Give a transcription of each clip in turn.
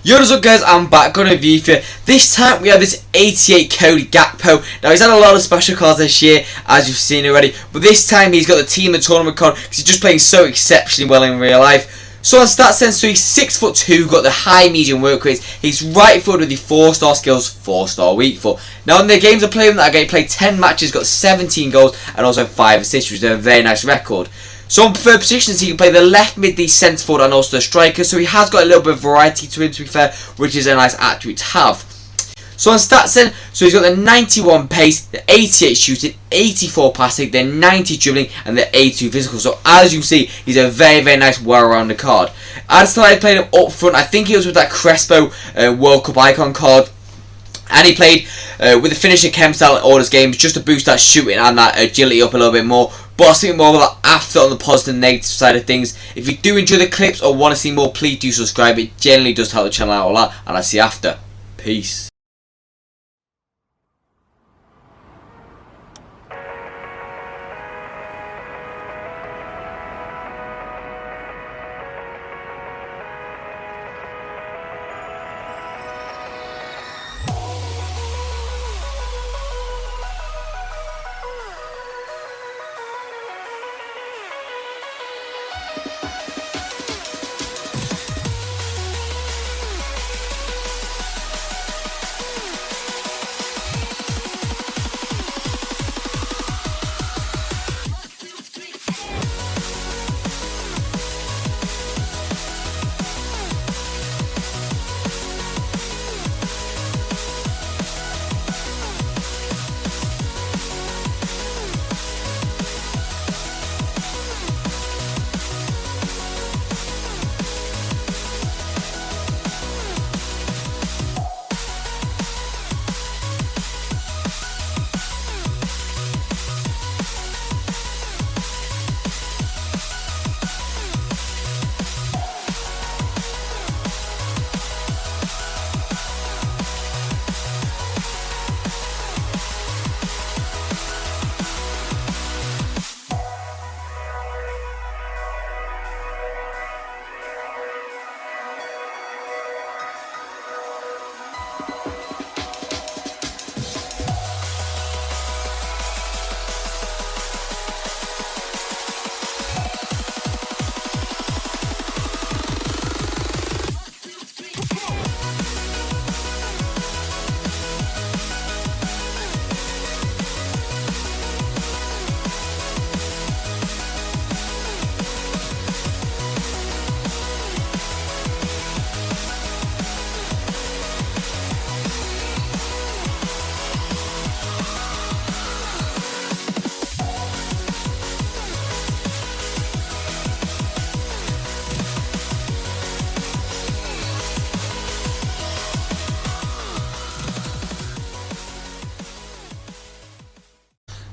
Yo, what's up guys, I'm back on a review for this time. We have this 88 Cody Gakpo. Now he's had a lot of special cards this year, as you've seen already, but this time he's got the team and tournament card because he's just playing so exceptionally well in real life. So on stat sense, so he's 6'2", got the high medium work rate. He's right footed with the 4-star skills, 4-star weak foot. Now in the games I played him, that I played 10 matches, got 17 goals and also 5 assists, which is a very nice record. So on preferred positions, he can play the left mid, the centre forward and also the striker. So he has got a little bit of variety to him, to be fair, which is a nice attribute to have. So on stats then, so he's got the 91 pace, the 88 shooting, 84 passing, the 90 dribbling and the 82 physical. So as you see, he's a very, very nice well-rounded card. I'd still like playing him up front. I think he was with that Crespo World Cup icon card. And he played with the finisher chem style in all his games just to boost that shooting and that agility up a little bit more. But I'll speak more about that after on the positive and negative side of things. If you do enjoy the clips or want to see more, please do subscribe. It generally does help the channel out a lot. And I'll see you after. Peace.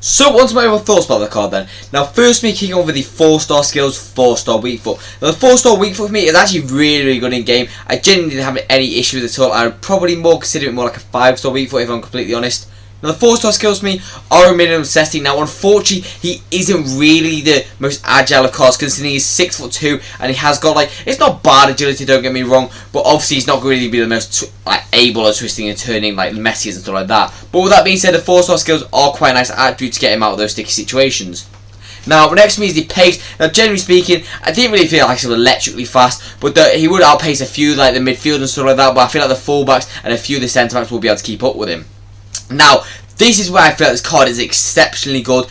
So on to my other thoughts about the card then. Now first me kicking over the 4-star skills, 4-star weak foot. Now the 4-star weak foot for me is actually really, really good in game. I genuinely didn't have any issue with it at all. I would probably more consider it more like a 5-star weak foot if I'm completely honest. Now the 4-star skills for me are a minimum necessity. Now unfortunately he isn't really the most agile of cards considering he's 6'2" and he has got it's not bad agility, don't get me wrong, but obviously he's not going to really be the most able at twisting and turning like Messi and stuff like that. But with that being said, the 4-star skills are quite a nice attribute to get him out of those sticky situations. Now next to me is the pace. Now generally speaking, I didn't really feel like he was electrically fast, but he would outpace a few like the midfield and stuff like that, but I feel like the fullbacks and a few of the centre backs will be able to keep up with him. Now, this is where I feel like this card is exceptionally good.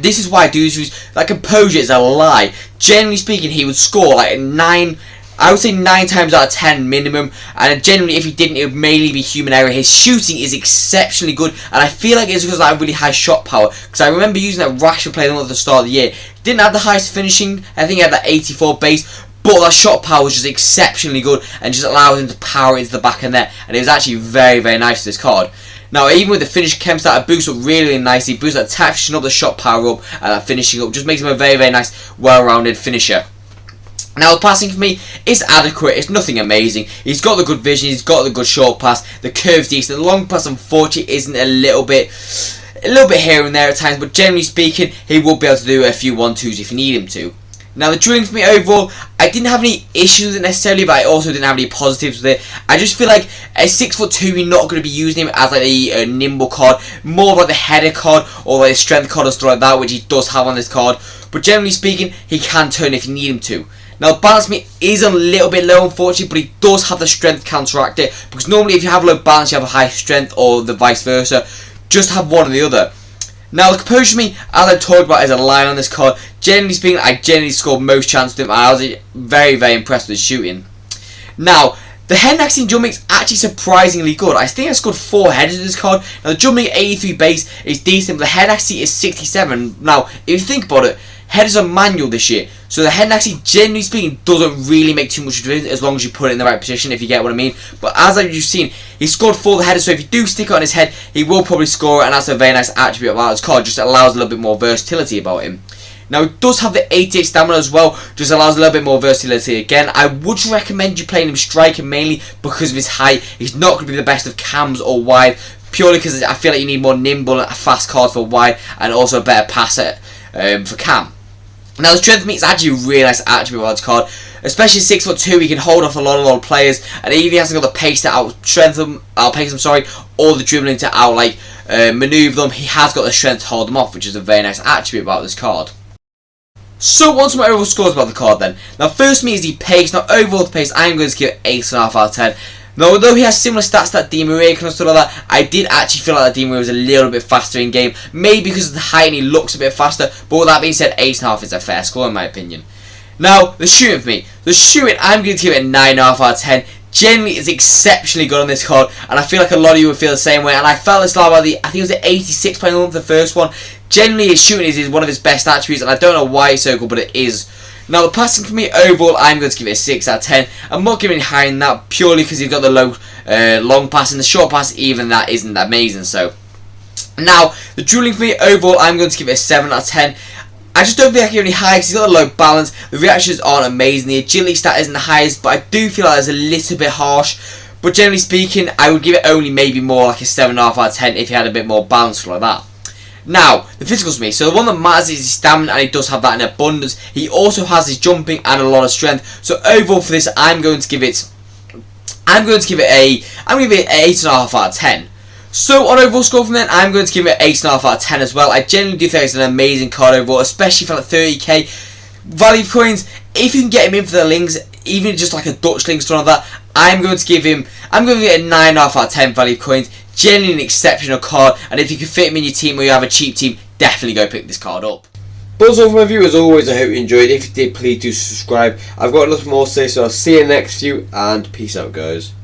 This is why I do use composure is a lie. Generally speaking, he would score like 9. I would say 9 times out of 10 minimum, and generally if he didn't, it would mainly be human error. His shooting is exceptionally good, and I feel like it's because I have really high shot power. Because I remember using that Rashford play at the start of the year. Didn't have the highest finishing. I think he had that 84 base. But that shot power was just exceptionally good and just allows him to power into the back of net. And it was actually very, very nice, this card. Now, even with the finish chem start, it boosts up really nicely. Boosts that tapping up, the shot power up, and that finishing up. Just makes him a very, very nice, well-rounded finisher. Now, the passing for me is adequate. It's nothing amazing. He's got the good vision. He's got the good short pass. The curve's decent. The long pass, unfortunately, isn't a little bit here and there at times. But generally speaking, he will be able to do a few 1-2s if you need him to. Now the drilling for me overall, I didn't have any issues with it necessarily, but I also didn't have any positives with it. I just feel like at 6'2", you're not going to be using him as like a nimble card, more of like the header card or like the strength card or stuff like that, which he does have on this card. But generally speaking, he can turn if you need him to. Now balance me is a little bit low unfortunately, but he does have the strength to counteract it, because normally if you have low balance you have a high strength, or the vice versa. Just have one or the other. Now the composure me, as I've talked about, is a line on this card. Generally speaking, I generally scored most chances with him, and I was very, very impressed with his shooting. Now, the head and axing jumping is actually surprisingly good. I think I scored 4 headers with this card. Now the jumping 83 base is decent, but the head axing is 67. Now, if you think about it, headers are manual this year, so the head and axing, generally speaking, doesn't really make too much of a difference as long as you put it in the right position, if you get what I mean. But as you've seen, he scored 4 headers, so if you do stick it on his head, he will probably score it, and that's a very nice attribute about his card. Just allows a little bit more versatility about him. Now, he does have the 88 stamina as well, just allows a little bit more versatility again. I would recommend you playing him striker mainly because of his height. He's not going to be the best of cams or wide, purely because I feel like you need more nimble and a fast card for wide, and also a better passer for cam. Now the strength for me is actually a really nice attribute about this card, especially 6'2", he can hold off a lot of players, and even if he hasn't got the pace to outstrength them, or the dribbling to manoeuvre them, he has got the strength to hold them off, which is a very nice attribute about this card. So what's my overall scores about the card then? Now first for me is the pace. Now overall the pace, I'm going to give it 8.5 out of 10. Now, although he has similar stats to that Di Maria and stuff like that, I did actually feel like that Di Maria was a little bit faster in game. Maybe because of the height and he looks a bit faster. But with that being said, 8.5 is a fair score in my opinion. Now, the shooting for me. The shooting, I'm going to give it a 9.5 out of 10. Generally, it's exceptionally good on this card. And I feel like a lot of you would feel the same way. And I felt this about I think it was the 86 playing on the first one. Generally, his shooting is one of his best attributes. And I don't know why it's so good, but it is. Now the passing for me overall, I'm going to give it a 6 out of 10. I'm not giving it higher than that purely because he's got the low long pass, and the short pass even that isn't amazing. So now the dribbling for me overall, I'm going to give it a 7 out of 10. I just don't think I can give it any higher because he's got a low balance. The reactions aren't amazing. The agility stat isn't the highest, but I do feel like it's a little bit harsh. But generally speaking, I would give it only maybe more like a 7.5 out of 10 if he had a bit more balance like that. Now, the physicals for me. So the one that matters is his stamina, and he does have that in abundance. He also has his jumping and a lot of strength. So overall for this, I'm going to give it an 8.5 out of 10. So on overall score from then, I'm going to give it an 8.5 out of 10 as well. I genuinely do think it's an amazing card overall, especially for like 30k value of coins. If you can get him in for the links, even just like a Dutch link or like that, I'm going to give it a 9.5 out of 10 value of coins. Genuinely an exceptional card, and if you can fit him in your team or you have a cheap team, definitely go pick this card up. But that's all for my view. As always, I hope you enjoyed. If you did, please do subscribe. I've got a lot more to say, so I'll see you in the next few, and peace out guys.